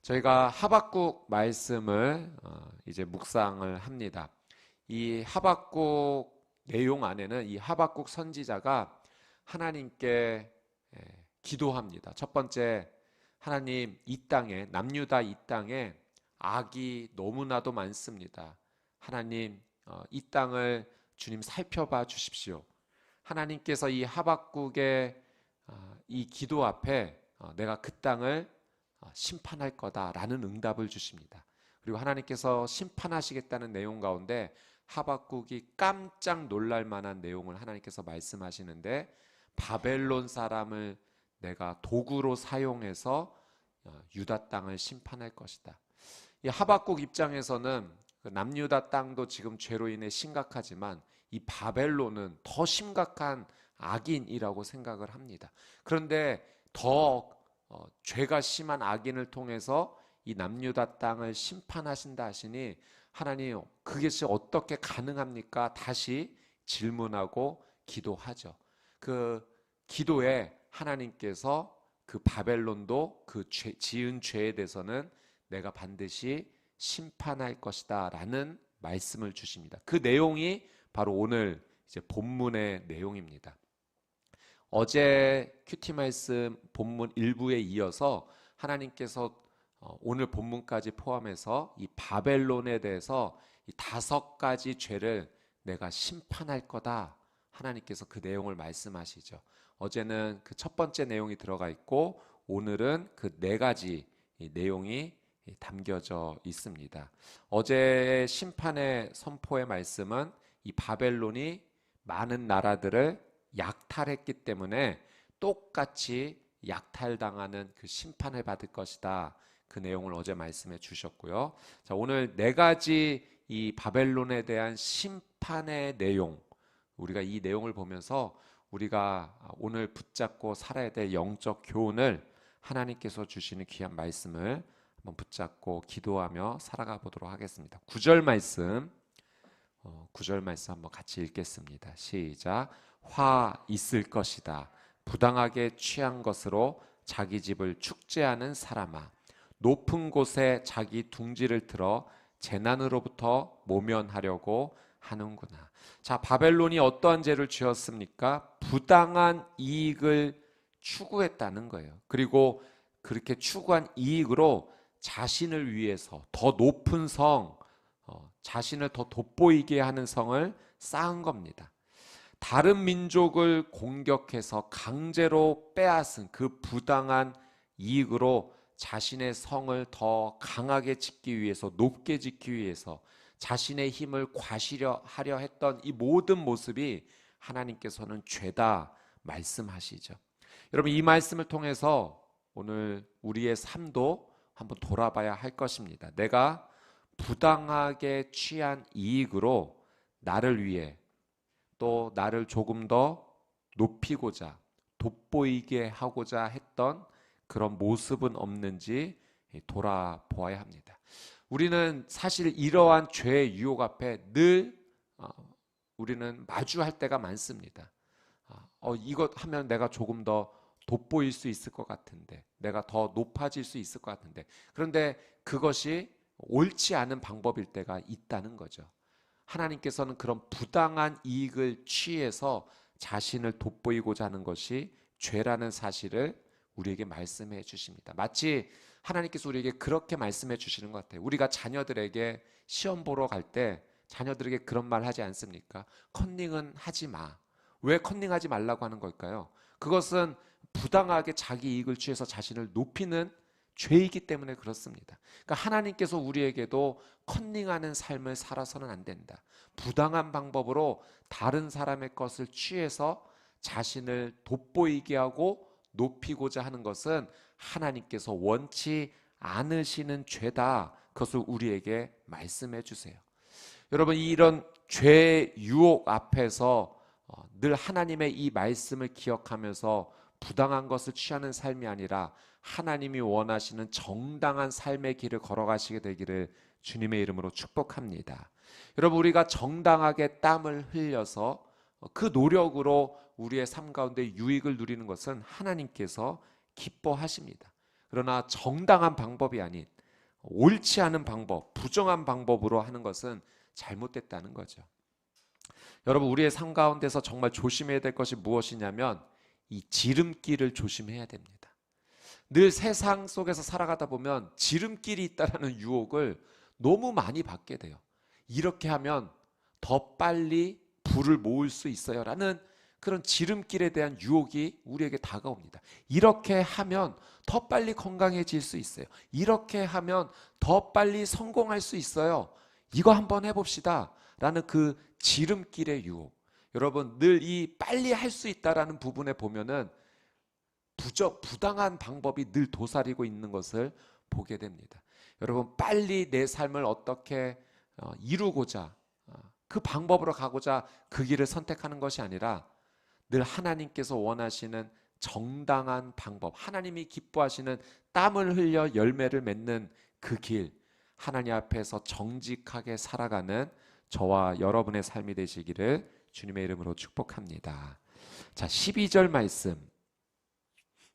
저희가 하박국 말씀을 이제 묵상을 합니다. 이 하박국 내용 안에는 이 하박국 선지자가 하나님께 기도합니다. 첫 번째, 하나님, 이 땅에, 남유다 이 땅에 악이 너무나도 많습니다. 하나님, 이 땅을 주님 살펴봐 주십시오. 하나님께서 이 하박국의 이 기도 앞에 내가 그 땅을 심판할 거다라는 응답을 주십니다. 그리고 하나님께서 심판하시겠다는 내용 가운데 하박국이 깜짝 놀랄 만한 내용을 하나님께서 말씀하시는데, 바벨론 사람을 내가 도구로 사용해서 유다 땅을 심판할 것이다. 이 하박국 입장에서는 남유다 땅도 지금 죄로 인해 심각하지만 이 바벨론은 더 심각한 악인이라고 생각을 합니다. 그런데 더 죄가 심한 악인을 통해서 이 남유다 땅을 심판하신다 하시니, 하나님, 그것이 어떻게 가능합니까? 다시 질문하고 기도하죠. 그 기도에 하나님께서 그 바벨론도 그 지은 죄에 대해서는 내가 반드시 심판할 것이다 라는 말씀을 주십니다. 그 내용이 바로 오늘 이제 본문의 내용입니다. 어제 큐티 말씀 본문 일부에 이어서 하나님께서 오늘 본문까지 포함해서 이 바벨론에 대해서 이 5가지 죄를 내가 심판할 거다, 하나님께서 그 내용을 말씀하시죠. 어제는 그 첫 번째 내용이 들어가 있고 오늘은 그 4가지 내용이 담겨져 있습니다. 어제 심판의 선포의 말씀은 이 바벨론이 많은 나라들을 약탈했기 때문에 똑같이 약탈당하는 그 심판을 받을 것이다, 그 내용을 어제 말씀해 주셨고요. 자, 오늘 4가지 이 바벨론에 대한 심판의 내용, 우리가 이 내용을 보면서 우리가 오늘 붙잡고 살아야 될 영적 교훈을 하나님께서 주시는 귀한 말씀을 한번 붙잡고 기도하며 살아가 보도록 하겠습니다. 9절 말씀, 9절 말씀 한번 같이 읽겠습니다. 시작. 화 있을 것이다. 부당하게 취한 것으로 자기 집을 축제하는 사람아, 높은 곳에 자기 둥지를 틀어 재난으로부터 모면하려고 하는구나. 자, 바벨론이 어떠한 죄를 지었습니까? 부당한 이익을 추구했다는 거예요. 그리고 그렇게 추구한 이익으로 자신을 위해서 더 높은 성, 자신을 더 돋보이게 하는 성을 쌓은 겁니다. 다른 민족을 공격해서 강제로 빼앗은 그 부당한 이익으로 자신의 성을 더 강하게 짓기 위해서, 높게 짓기 위해서 자신의 힘을 과시하려 했던 이 모든 모습이 하나님께서는 죄다 말씀하시죠. 여러분, 이 말씀을 통해서 오늘 우리의 삶도 한번 돌아봐야 할 것입니다. 내가 부당하게 취한 이익으로 나를 위해, 또 나를 조금 더 높이고자, 돋보이게 하고자 했던 그런 모습은 없는지 돌아보아야 합니다. 우리는 사실 이러한 죄의 유혹 앞에 늘 우리는 마주할 때가 많습니다. 이것 하면 내가 조금 더 돋보일 수 있을 것 같은데, 내가 더 높아질 수 있을 것 같은데, 그런데 그것이 옳지 않은 방법일 때가 있다는 거죠. 하나님께서는 그런 부당한 이익을 취해서 자신을 돋보이고자 하는 것이 죄라는 사실을 우리에게 말씀해 주십니다. 마치 하나님께서 우리에게 그렇게 말씀해 주시는 것 같아요. 우리가 자녀들에게 시험 보러 갈 때 자녀들에게 그런 말 하지 않습니까? 컨닝은 하지 마. 왜 컨닝하지 말라고 하는 걸까요? 그것은 부당하게 자기 이익을 취해서 자신을 높이는 죄이기 때문에 그렇습니다. 그러니까 하나님께서 우리에게도 컨닝하는 삶을 살아서는 안 된다. 부당한 방법으로 다른 사람의 것을 취해서 자신을 돋보이게 하고 높이고자 하는 것은 하나님께서 원치 않으시는 죄다. 그것을 우리에게 말씀해 주세요. 여러분, 이런 죄의 유혹 앞에서 늘 하나님의 이 말씀을 기억하면서 부당한 것을 취하는 삶이 아니라 하나님이 원하시는 정당한 삶의 길을 걸어가시게 되기를 주님의 이름으로 축복합니다. 여러분, 우리가 정당하게 땀을 흘려서 그 노력으로 우리의 삶 가운데 유익을 누리는 것은 하나님께서 기뻐하십니다. 그러나 정당한 방법이 아닌 옳지 않은 방법, 부정한 방법으로 하는 것은 잘못됐다는 거죠. 여러분, 우리의 삶 가운데서 정말 조심해야 될 것이 무엇이냐면 이 지름길을 조심해야 됩니다. 늘 세상 속에서 살아가다 보면 지름길이 있다라는 유혹을 너무 많이 받게 돼요. 이렇게 하면 더 빨리 부를 모을 수 있어요 라는 그런 지름길에 대한 유혹이 우리에게 다가옵니다. 이렇게 하면 더 빨리 건강해질 수 있어요. 이렇게 하면 더 빨리 성공할 수 있어요. 이거 한번 해봅시다 라는 그 지름길의 유혹. 여러분, 늘 이 빨리 할 수 있다라는 부분에 보면은 부당한 방법이 늘 도사리고 있는 것을 보게 됩니다. 여러분, 빨리 내 삶을 어떻게 이루고자 그 방법으로 가고자 그 길을 선택하는 것이 아니라 늘 하나님께서 원하시는 정당한 방법, 하나님이 기뻐하시는 땀을 흘려 열매를 맺는 그 길, 하나님 앞에서 정직하게 살아가는 저와 여러분의 삶이 되시기를 주님의 이름으로 축복합니다. 자, 12절 말씀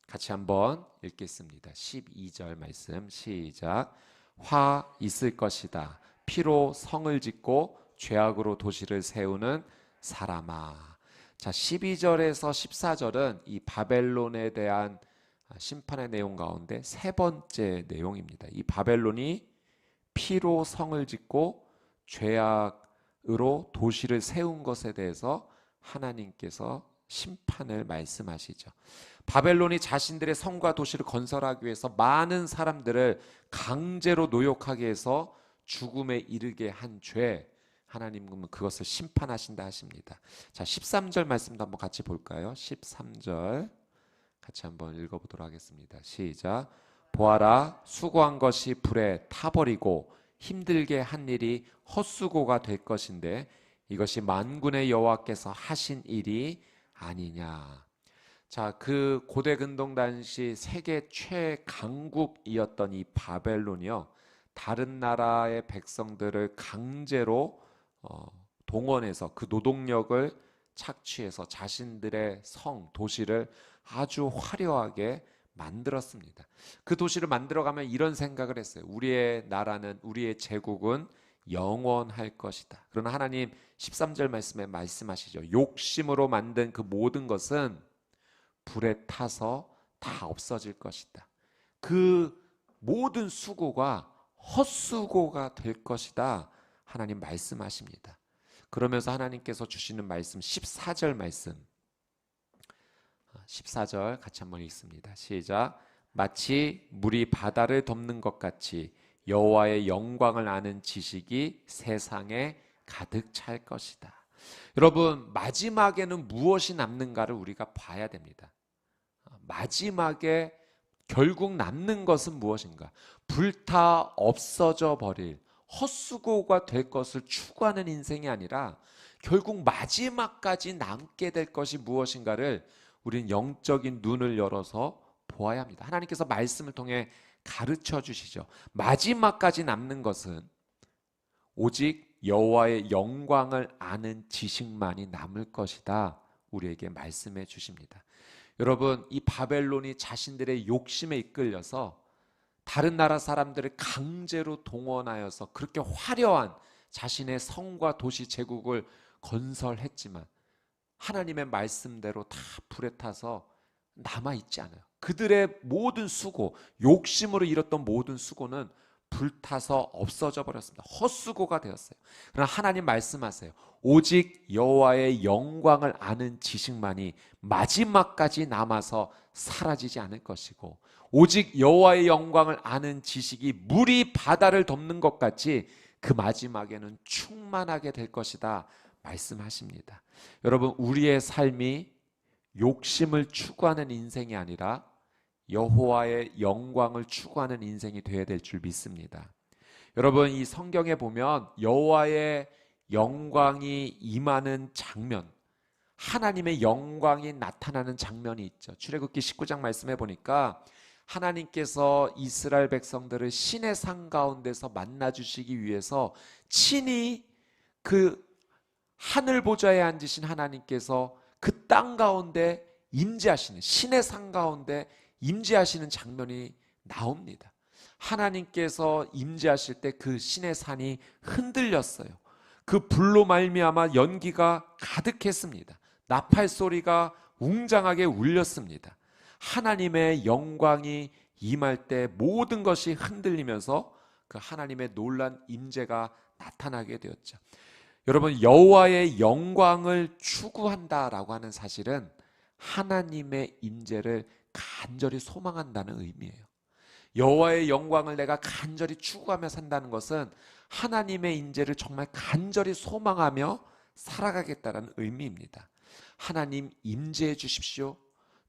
같이 한번 읽겠습니다. 12절 말씀 시작. 화 있을 것이다. 피로 성을 짓고 죄악으로 도시를 세우는 사람아. 자, 12절에서 14절은 이 바벨론에 대한 심판의 내용 가운데 세 번째 내용입니다. 이 바벨론이 피로 성을 짓고 죄악으로 도시를 세운 것에 대해서 하나님께서 심판을 말씀하시죠. 바벨론이 자신들의 성과 도시를 건설하기 위해서 많은 사람들을 강제로 노역하게 해서 죽음에 이르게 한 죄, 하나님은 그것을 심판하신다 하십니다. 자, 13절 말씀도 한번 같이 볼까요? 13절 같이 한번 읽어보도록 하겠습니다. 시작. 보아라, 수고한 것이 불에 타버리고 힘들게 한 일이 헛수고가 될 것인데 이것이 만군의 여호와께서 하신 일이 아니냐. 자, 그 고대 근동 당시 세계 최강국이었던 이 바벨론이요, 다른 나라의 백성들을 강제로 동원해서 그 노동력을 착취해서 자신들의 성, 도시를 아주 화려하게 만들었습니다. 그 도시를 만들어가면 이런 생각을 했어요. 우리의 나라는, 우리의 제국은 영원할 것이다. 그러나 하나님 13절 말씀에 말씀하시죠. 욕심으로 만든 그 모든 것은 불에 타서 다 없어질 것이다. 그 모든 수고가 헛수고가 될 것이다. 하나님 말씀하십니다. 그러면서 하나님께서 주시는 말씀 14절 말씀 14절 같이 한번 읽습니다. 시작. 마치 물이 바다를 덮는 것 같이 여호와의 영광을 아는 지식이 세상에 가득 찰 것이다. 여러분, 마지막에는 무엇이 남는가를 우리가 봐야 됩니다. 마지막에 결국 남는 것은 무엇인가? 불타 없어져 버릴 헛수고가 될 것을 추구하는 인생이 아니라 결국 마지막까지 남게 될 것이 무엇인가를 우리는 영적인 눈을 열어서 보아야 합니다. 하나님께서 말씀을 통해 가르쳐 주시죠. 마지막까지 남는 것은 오직 여호와의 영광을 아는 지식만이 남을 것이다. 우리에게 말씀해 주십니다. 여러분, 이 바벨론이 자신들의 욕심에 이끌려서 다른 나라 사람들을 강제로 동원하여서 그렇게 화려한 자신의 성과 도시 제국을 건설했지만 하나님의 말씀대로 다 불에 타서 남아있지 않아요. 그들의 모든 수고, 욕심으로 이뤘던 모든 수고는 불타서 없어져 버렸습니다. 헛수고가 되었어요. 그러나 하나님 말씀하세요. 오직 여호와의 영광을 아는 지식만이 마지막까지 남아서 사라지지 않을 것이고, 오직 여호와의 영광을 아는 지식이 물이 바다를 덮는 것 같이 그 마지막에는 충만하게 될 것이다 말씀하십니다. 여러분, 우리의 삶이 욕심을 추구하는 인생이 아니라 여호와의 영광을 추구하는 인생이 되어야 될 줄 믿습니다. 여러분, 이 성경에 보면 여호와의 영광이 임하는 장면, 하나님의 영광이 나타나는 장면이 있죠. 출애굽기 19장 말씀해 보니까 하나님께서 이스라엘 백성들을 신의 산 가운데서 만나 주시기 위해서 친히 그 하늘 보좌에 앉으신 하나님께서 그 땅 가운데 임재하시는, 신의 산 가운데 임재하시는 장면이 나옵니다. 하나님께서 임재하실 때 그 시내 산이 흔들렸어요. 그 불로 말미암아 연기가 가득했습니다. 나팔 소리가 웅장하게 울렸습니다. 하나님의 영광이 임할 때 모든 것이 흔들리면서 그 하나님의 놀란 임재가 나타나게 되었죠. 여러분, 여호와의 영광을 추구한다라고 하는 사실은 하나님의 임재를 간절히 소망한다는 의미예요. 여호와의 영광을 내가 간절히 추구하며 산다는 것은 하나님의 임재를 정말 간절히 소망하며 살아가겠다는 의미입니다. 하나님 임재해 주십시오.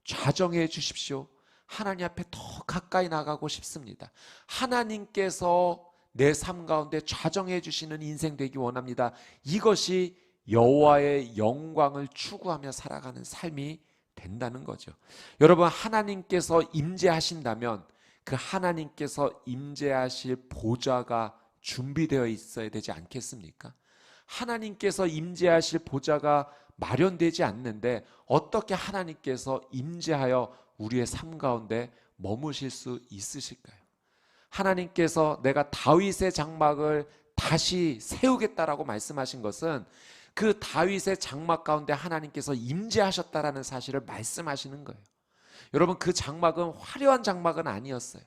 좌정해 주십시오. 하나님 앞에 더 가까이 나가고 싶습니다. 하나님께서 내 삶 가운데 좌정해 주시는 인생 되기 원합니다. 이것이 여호와의 영광을 추구하며 살아가는 삶이 된다는 거죠. 여러분, 하나님께서 임재하신다면 그 하나님께서 임재하실 보좌가 준비되어 있어야 되지 않겠습니까? 하나님께서 임재하실 보좌가 마련되지 않는데 어떻게 하나님께서 임재하여 우리의 삶 가운데 머무실 수 있으실까요? 하나님께서 내가 다윗의 장막을 다시 세우겠다라고 말씀하신 것은 그 다윗의 장막 가운데 하나님께서 임재하셨다라는 사실을 말씀하시는 거예요. 여러분, 그 장막은 화려한 장막은 아니었어요.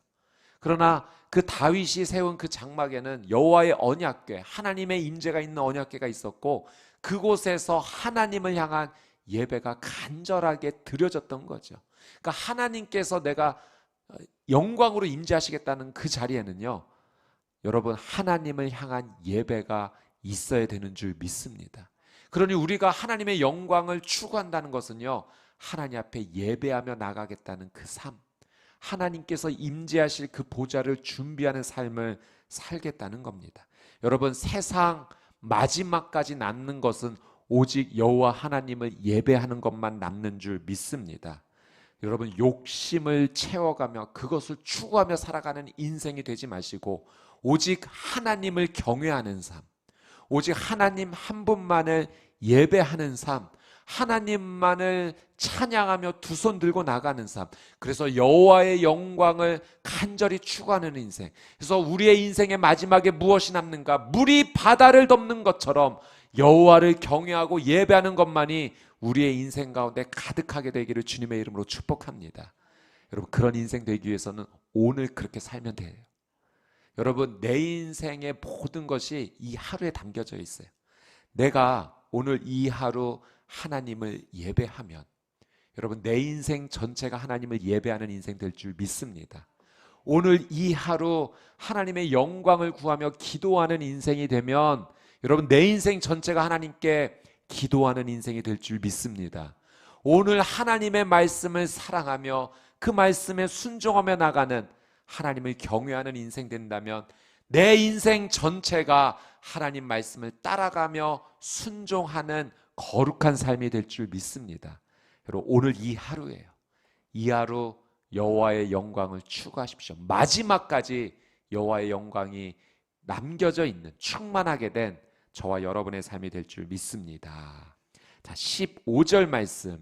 그러나 그 다윗이 세운 그 장막에는 여호와의 언약궤, 하나님의 임재가 있는 언약궤가 있었고 그곳에서 하나님을 향한 예배가 간절하게 드려졌던 거죠. 그러니까 하나님께서 내가 영광으로 임재하시겠다는 그 자리에는요, 여러분, 하나님을 향한 예배가 있어야 되는 줄 믿습니다. 그러니 우리가 하나님의 영광을 추구한다는 것은요, 하나님 앞에 예배하며 나가겠다는 그 삶, 하나님께서 임재하실 그 보좌를 준비하는 삶을 살겠다는 겁니다. 여러분, 세상 마지막까지 남는 것은 오직 여호와 하나님을 예배하는 것만 남는 줄 믿습니다. 여러분, 욕심을 채워가며 그것을 추구하며 살아가는 인생이 되지 마시고 오직 하나님을 경외하는 삶, 오직 하나님 한 분만을 예배하는 삶, 하나님만을 찬양하며 두 손 들고 나가는 삶, 그래서 여호와의 영광을 간절히 추구하는 인생. 그래서 우리의 인생의 마지막에 무엇이 남는가? 물이 바다를 덮는 것처럼 여호와를 경외하고 예배하는 것만이 우리의 인생 가운데 가득하게 되기를 주님의 이름으로 축복합니다. 여러분, 그런 인생 되기 위해서는 오늘 그렇게 살면 돼요. 여러분, 내 인생의 모든 것이 이 하루에 담겨져 있어요. 내가 오늘 이 하루 하나님을 예배하면 여러분, 내 인생 전체가 하나님을 예배하는 인생 될 줄 믿습니다. 오늘 이 하루 하나님의 영광을 구하며 기도하는 인생이 되면 여러분, 내 인생 전체가 하나님께 기도하는 인생이 될 줄 믿습니다. 오늘 하나님의 말씀을 사랑하며 그 말씀에 순종하며 나가는, 하나님을 경외하는 인생 된다면 내 인생 전체가 하나님 말씀을 따라가며 순종하는 거룩한 삶이 될 줄 믿습니다. 여러분, 오늘 이 하루예요. 이 하루 여호와의 영광을 추구하십시오. 마지막까지 여호와의 영광이 남겨져 있는, 충만하게 된 저와 여러분의 삶이 될 줄 믿습니다. 자, 15절 말씀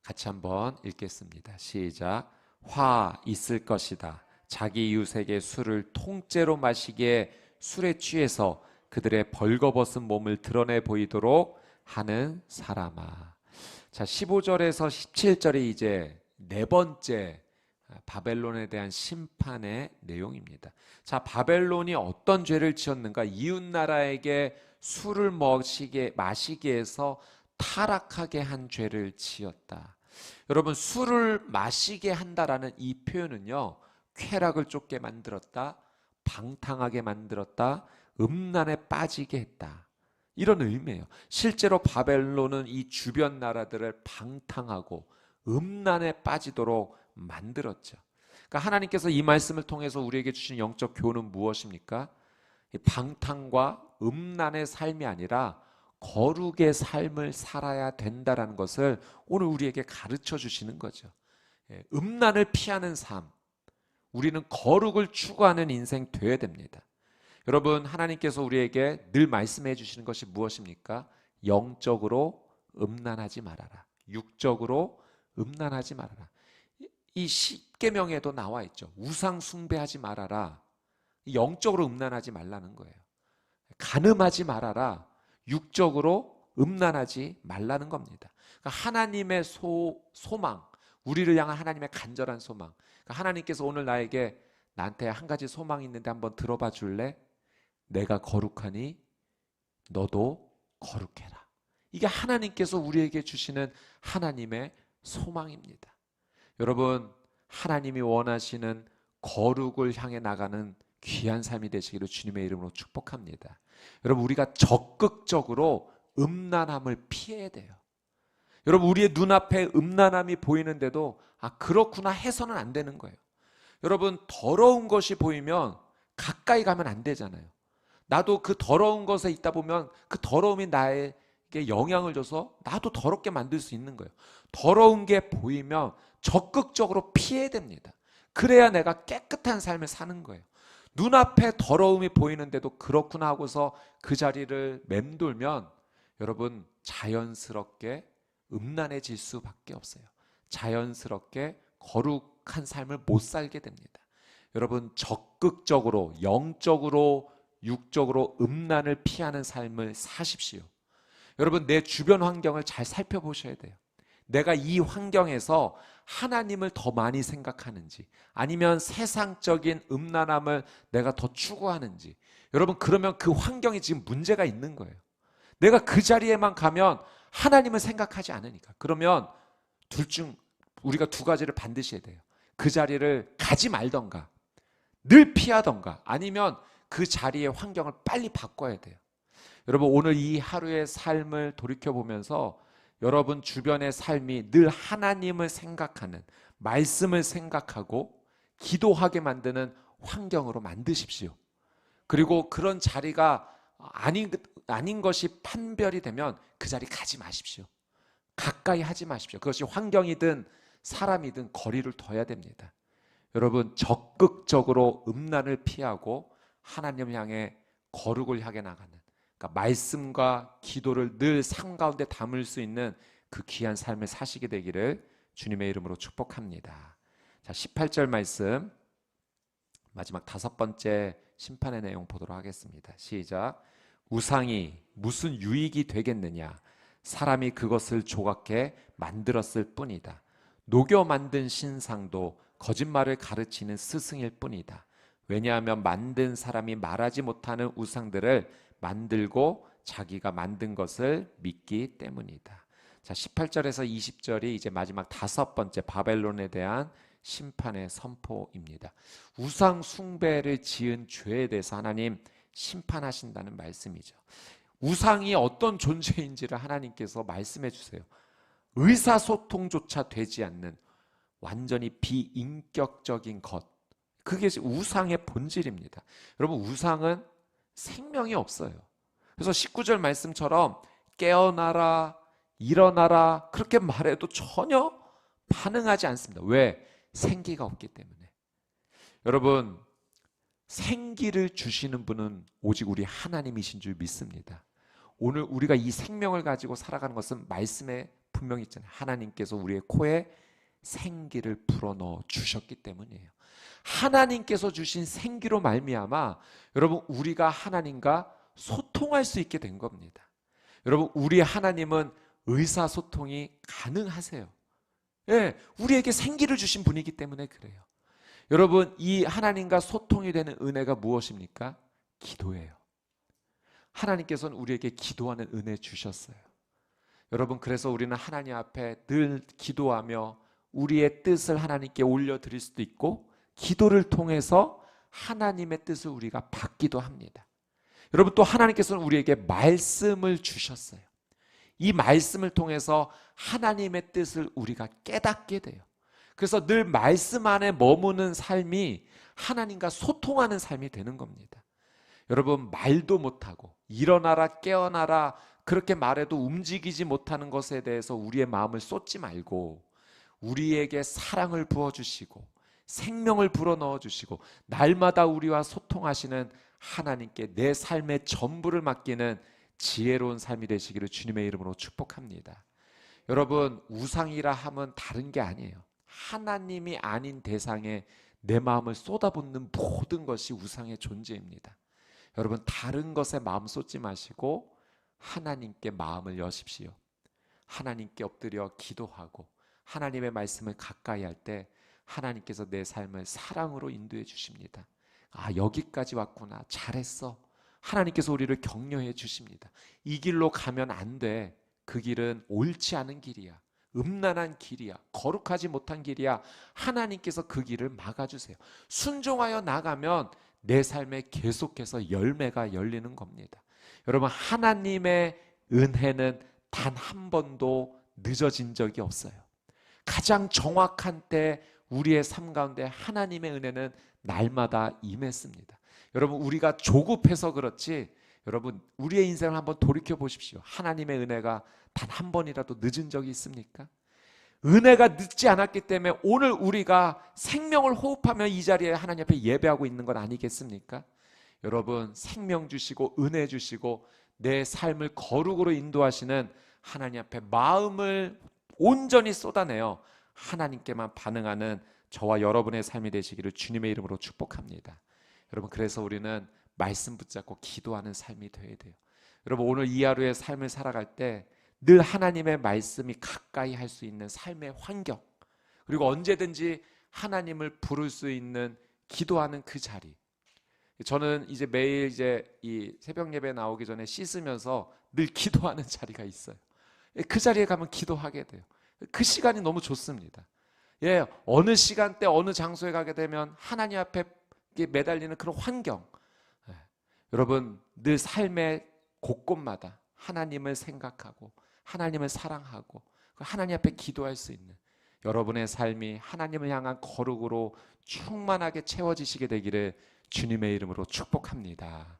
같이 한번 읽겠습니다. 시작. 화 있을 것이다. 자기 이웃에게 술을 통째로 마시기에 술에 취해서 그들의 벌거벗은 몸을 드러내 보이도록 하는 사람아. 자, 15절에서 17절이 이제 네 번째 바벨론에 대한 심판의 내용입니다. 자, 바벨론이 어떤 죄를 지었는가? 이웃 나라에게 술을 마시게 해서 타락하게 한 죄를 지었다. 여러분, 술을 마시게 한다라는 이 표현은요, 쾌락을 쫓게 만들었다, 방탕하게 만들었다, 음란에 빠지게 했다, 이런 의미예요. 실제로 바벨론은 이 주변 나라들을 방탕하고 음란에 빠지도록 만들었죠. 그러니까 하나님께서 이 말씀을 통해서 우리에게 주신 영적 교훈은 무엇입니까? 방탕과 음란의 삶이 아니라 거룩의 삶을 살아야 된다라는 것을 오늘 우리에게 가르쳐 주시는 거죠. 음란을 피하는 삶, 우리는 거룩을 추구하는 인생 되어야 됩니다. 여러분, 하나님께서 우리에게 늘 말씀해 주시는 것이 무엇입니까? 영적으로 음란하지 말아라. 육적으로 음란하지 말아라. 이 십계명에도 나와 있죠. 우상 숭배하지 말아라. 영적으로 음란하지 말라는 거예요. 간음하지 말아라. 육적으로 음란하지 말라는 겁니다. 그러니까 하나님의 소망, 우리를 향한 하나님의 간절한 소망. 그러니까 하나님께서 오늘 나한테 한 가지 소망이 있는데 한번 들어봐 줄래? 내가 거룩하니 너도 거룩해라. 이게 하나님께서 우리에게 주시는 하나님의 소망입니다. 여러분, 하나님이 원하시는 거룩을 향해 나가는 귀한 삶이 되시기를 주님의 이름으로 축복합니다. 여러분, 우리가 적극적으로 음란함을 피해야 돼요. 여러분, 우리의 눈앞에 음란함이 보이는데도 그렇구나 해서는 안 되는 거예요. 여러분, 더러운 것이 보이면 가까이 가면 안 되잖아요. 나도 그 더러운 것에 있다 보면 그 더러움이 나에게 영향을 줘서 나도 더럽게 만들 수 있는 거예요. 더러운 게 보이면 적극적으로 피해야 됩니다. 그래야 내가 깨끗한 삶을 사는 거예요. 눈앞에 더러움이 보이는데도 그렇구나 하고서 그 자리를 맴돌면 여러분, 자연스럽게 음란해질 수밖에 없어요. 자연스럽게 거룩한 삶을 못 살게 됩니다. 여러분, 적극적으로 영적으로 육적으로 음란을 피하는 삶을 사십시오. 여러분, 내 주변 환경을 잘 살펴보셔야 돼요. 내가 이 환경에서 하나님을 더 많이 생각하는지 아니면 세상적인 음란함을 내가 더 추구하는지, 여러분, 그러면 그 환경이 지금 문제가 있는 거예요. 내가 그 자리에만 가면 하나님을 생각하지 않으니까. 그러면 둘 중 우리가 두 가지를 반드시 해야 돼요. 그 자리를 가지 말던가 늘 피하던가 아니면 그 자리의 환경을 빨리 바꿔야 돼요. 여러분, 오늘 이 하루의 삶을 돌이켜보면서 여러분 주변의 삶이 늘 하나님을 생각하는, 말씀을 생각하고 기도하게 만드는 환경으로 만드십시오. 그리고 그런 자리가 아닌 것이 판별이 되면 그 자리 가지 마십시오. 가까이 하지 마십시오. 그것이 환경이든 사람이든 거리를 둬야 됩니다. 여러분, 적극적으로 음란을 피하고 하나님을 향해 거룩을 향해 나가는, 그러니까 말씀과 기도를 늘 삶 가운데 담을 수 있는 그 귀한 삶을 사시게 되기를 주님의 이름으로 축복합니다. 자, 18절 말씀, 마지막 5번째 심판의 내용 보도록 하겠습니다. 시작. 우상이 무슨 유익이 되겠느냐? 사람이 그것을 조각해 만들었을 뿐이다. 녹여 만든 신상도 거짓말을 가르치는 스승일 뿐이다. 왜냐하면 만든 사람이 말하지 못하는 우상들을 만들고 자기가 만든 것을 믿기 때문이다. 자, 18절에서 20절이 이제 마지막 5번째 바벨론에 대한 심판의 선포입니다. 우상 숭배를 지은 죄에 대해서 하나님 심판하신다는 말씀이죠. 우상이 어떤 존재인지를 하나님께서 말씀해 주세요. 의사소통조차 되지 않는 완전히 비인격적인 것, 그게 우상의 본질입니다. 여러분, 우상은 생명이 없어요. 그래서 19절 말씀처럼 깨어나라, 일어나라 그렇게 말해도 전혀 반응하지 않습니다. 왜? 생기가 없기 때문에. 여러분, 생기를 주시는 분은 오직 우리 하나님이신 줄 믿습니다. 오늘 우리가 이 생명을 가지고 살아가는 것은 말씀에 분명히 있잖아요. 하나님께서 우리의 코에 생기를 불어넣어 주셨기 때문이에요. 하나님께서 주신 생기로 말미암아 여러분, 우리가 하나님과 소통할 수 있게 된 겁니다. 여러분, 우리 하나님은 의사소통이 가능하세요. 예, 우리에게 생기를 주신 분이기 때문에 그래요. 여러분, 이 하나님과 소통이 되는 은혜가 무엇입니까? 기도예요. 하나님께서는 우리에게 기도하는 은혜 주셨어요. 여러분, 그래서 우리는 하나님 앞에 늘 기도하며 우리의 뜻을 하나님께 올려드릴 수도 있고, 기도를 통해서 하나님의 뜻을 우리가 받기도 합니다. 여러분, 또 하나님께서는 우리에게 말씀을 주셨어요. 이 말씀을 통해서 하나님의 뜻을 우리가 깨닫게 돼요. 그래서 늘 말씀 안에 머무는 삶이 하나님과 소통하는 삶이 되는 겁니다. 여러분, 말도 못하고 일어나라 깨어나라 그렇게 말해도 움직이지 못하는 것에 대해서 우리의 마음을 쏟지 말고 우리에게 사랑을 부어주시고 생명을 불어넣어 주시고 날마다 우리와 소통하시는 하나님께 내 삶의 전부를 맡기는 지혜로운 삶이 되시기를 주님의 이름으로 축복합니다. 여러분, 우상이라 함은 다른 게 아니에요. 하나님이 아닌 대상에 내 마음을 쏟아붓는 모든 것이 우상의 존재입니다. 여러분, 다른 것에 마음 쏟지 마시고 하나님께 마음을 여십시오. 하나님께 엎드려 기도하고 하나님의 말씀을 가까이 할 때 하나님께서 내 삶을 사랑으로 인도해 주십니다. 아, 여기까지 왔구나. 잘했어. 하나님께서 우리를 격려해 주십니다. 이 길로 가면 안 돼. 그 길은 옳지 않은 길이야. 음란한 길이야. 거룩하지 못한 길이야. 하나님께서 그 길을 막아주세요. 순종하여 나가면 내 삶에 계속해서 열매가 열리는 겁니다. 여러분, 하나님의 은혜는 단 한 번도 늦어진 적이 없어요. 가장 정확한 때 우리의 삶 가운데 하나님의 은혜는 날마다 임했습니다. 여러분, 우리가 조급해서 그렇지, 여러분, 우리의 인생을 한번 돌이켜 보십시오. 하나님의 은혜가 단 한 번이라도 늦은 적이 있습니까? 은혜가 늦지 않았기 때문에 오늘 우리가 생명을 호흡하며 이 자리에 하나님 앞에 예배하고 있는 건 아니겠습니까? 여러분, 생명 주시고 은혜 주시고 내 삶을 거룩으로 인도하시는 하나님 앞에 마음을 온전히 쏟아내어 하나님께만 반응하는 저와 여러분의 삶이 되시기를 주님의 이름으로 축복합니다. 여러분, 그래서 우리는 말씀 붙잡고 기도하는 삶이 되어야 돼요. 여러분, 오늘 이 하루의 삶을 살아갈 때 늘 하나님의 말씀이 가까이 할 수 있는 삶의 환경, 그리고 언제든지 하나님을 부를 수 있는 기도하는 그 자리. 저는 이제 매일 이제 이 새벽 예배 나오기 전에 씻으면서 늘 기도하는 자리가 있어요. 그 자리에 가면 기도하게 돼요. 그 시간이 너무 좋습니다. 예, 어느 시간대 어느 장소에 가게 되면 하나님 앞에 매달리는 그런 환경. 예, 여러분, 늘 삶의 곳곳마다 하나님을 생각하고 하나님을 사랑하고 하나님 앞에 기도할 수 있는 여러분의 삶이 하나님을 향한 거룩으로 충만하게 채워지시게 되기를 주님의 이름으로 축복합니다.